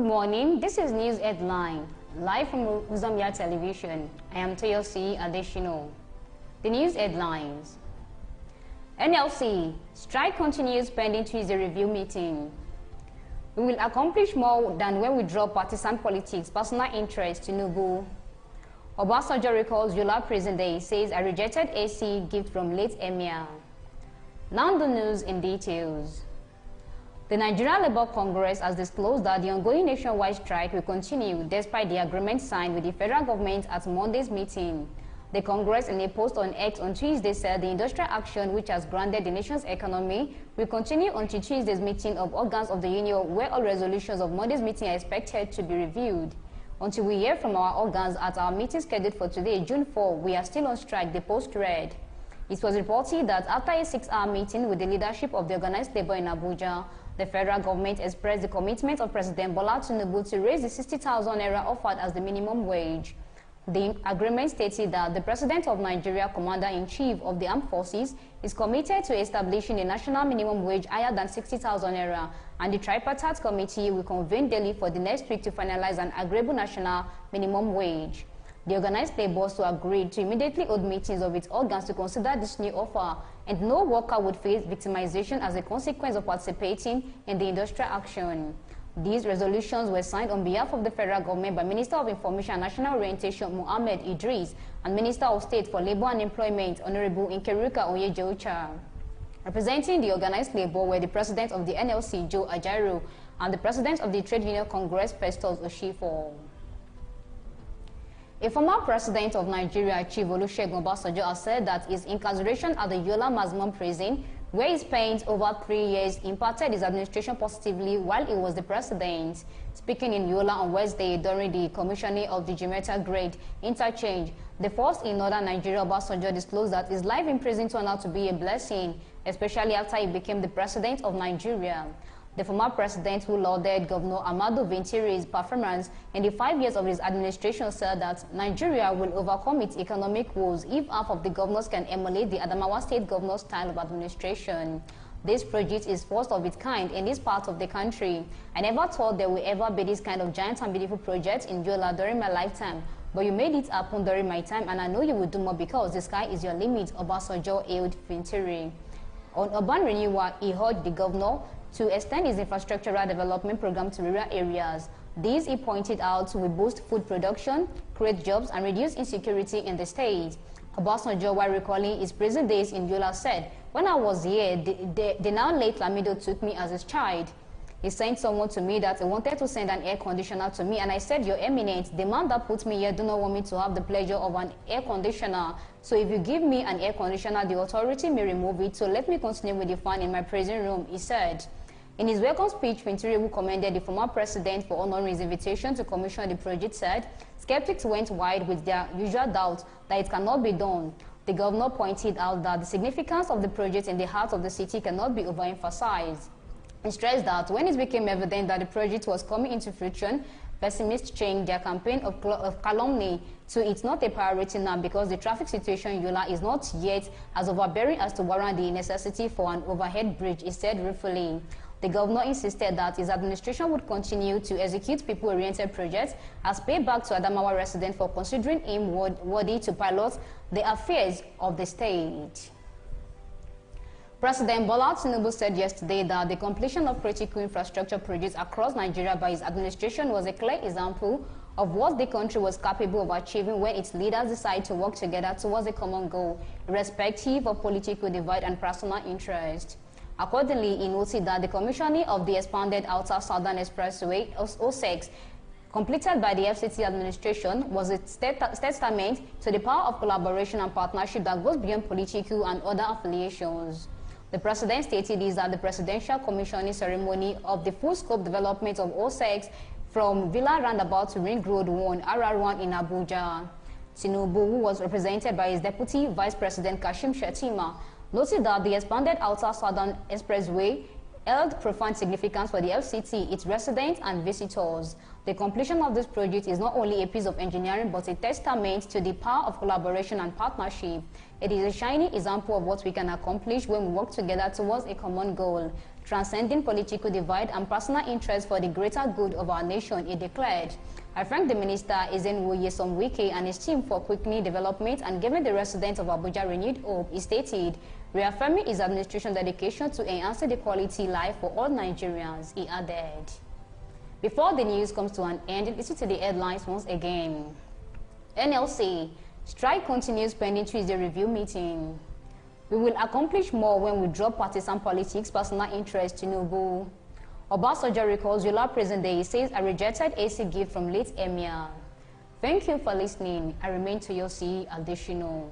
morning, this is News Headline, live from Uzamia Television. I am Toyosi Adeshino. The news headlines. NLC, strike continues pending Tuesday review meeting. We will accomplish more than when we drop partisan politics, personal interest, Tinubu. Obasanjo recalls Yola Prison Day, says I rejected AC gift from late Emir. Now the news in details. The Nigerian Labour Congress has disclosed that the ongoing nationwide strike will continue despite the agreement signed with the federal government at Monday's meeting. The Congress, in a post on X on Tuesday, said the industrial action which has grounded the nation's economy will continue until Tuesday's meeting of organs of the union, where all resolutions of Monday's meeting are expected to be reviewed. Until we hear from our organs at our meeting scheduled for today, June 4, we are still on strike, the post read. It was reported that after a 6-hour meeting with the leadership of the organized labor in Abuja, the federal government expressed the commitment of President Bola Tinubu to raise the 60,000 naira offered as the minimum wage. The agreement stated that the President of Nigeria, Commander-in-Chief of the Armed Forces, is committed to establishing a national minimum wage higher than 60,000 naira, and the Tripartite Committee will convene daily for the next week to finalize an agreeable national minimum wage. The organized labor also agreed to immediately hold meetings of its organs to consider this new offer, and no worker would face victimization as a consequence of participating in the industrial action. These resolutions were signed on behalf of the federal government by Minister of Information and National Orientation Mohammed Idris and Minister of State for Labor and Employment Honorable Nkeruka Onyeje-Ocha. Representing the organized labor were the President of the NLC, Joe Ajaero, and the President of the Trade Union Congress, Festus Oshifo. A former president of Nigeria, Chief Olusegun Obasanjo, has said that his incarceration at the Yola Maximum Prison, where he spent over 3 years, impacted his administration positively while he was the president. Speaking in Yola on Wednesday during the commissioning of the Jimeta Grade Interchange, the first in northern Nigeria, Obasanjo disclosed that his life in prison turned out to be a blessing, especially after he became the president of Nigeria. The former president, who lauded Governor Ahmadu Vintiri's performance in the 5 years of his administration, said that Nigeria will overcome its economic woes if half of the governors can emulate the Adamawa State governor's style of administration. This project is first of its kind in this part of the country. I never thought there will ever be this kind of giant and beautiful project in Yola during my lifetime, but you made it happen during my time, and I know you will do more because the sky is your limit, Obasanjo hailed Vintiri. On urban renewal, he urged the governor to extend his infrastructural development program to rural areas. These, he pointed out, will boost food production, create jobs, and reduce insecurity in the state. Obasanjo, while recalling his prison days in Yola, said, "When I was here, the now late Lamido took me as his child. He sent someone to me that he wanted to send an air conditioner to me, and I said, 'Your Eminence, the man that put me here do not want me to have the pleasure of an air conditioner. So if you give me an air conditioner, the authority may remove it, so let me continue with the fan in my prison room,' he said." In his welcome speech, Vintiri, who commended the former president for honoring his invitation to commission the project, said, "Skeptics went wide with their usual doubt that it cannot be done." The governor pointed out that the significance of the project in the heart of the city cannot be overemphasized. He stressed that when it became evident that the project was coming into fruition, pessimists changed their campaign of calumny to "it's not a priority now because the traffic situation in Yola is not yet as overbearing as to warrant the necessity for an overhead bridge," he said ruefully. The governor insisted that his administration would continue to execute people-oriented projects as payback to Adamawa residents for considering him worthy to pilot the affairs of the state. President Bola Tinubu said yesterday that the completion of critical infrastructure projects across Nigeria by his administration was a clear example of what the country was capable of achieving when its leaders decide to work together towards a common goal, irrespective of political divide and personal interest. Accordingly, he noted that the commissioning of the expanded Outer Southern Expressway, OSEX, completed by the FCT administration, was a testament to the power of collaboration and partnership that goes beyond political and other affiliations. The president stated this at the presidential commissioning ceremony of the full-scope development of OSEX from Villa Roundabout to Ring Road 1, RR1 in Abuja. Tinubu, who was represented by his deputy vice president Kashim Shettima, noted that the expanded Outer Southern Expressway held profound significance for the FCT, its residents and visitors. The completion of this project is not only a piece of engineering but a testament to the power of collaboration and partnership. It is a shining example of what we can accomplish when we work together towards a common goal. transcending political divide and personal interest for the greater good of our nation, he declared. I thank the Minister Ezenwo Nyesom Wike and his team for quickening development and giving the residents of Abuja renewed hope, he stated, reaffirming his administration's dedication to enhancing the quality life for all Nigerians, he added. Before the news comes to an end, listen to the headlines once again. NLC, strike continues pending Tuesday review meeting. We will accomplish more when we drop partisan politics, personal interest, Tinubu. Obasanjo recalls Yola present day. He says, I rejected AC gift from late Emir. Thank you for listening. I remain to your C. Additional.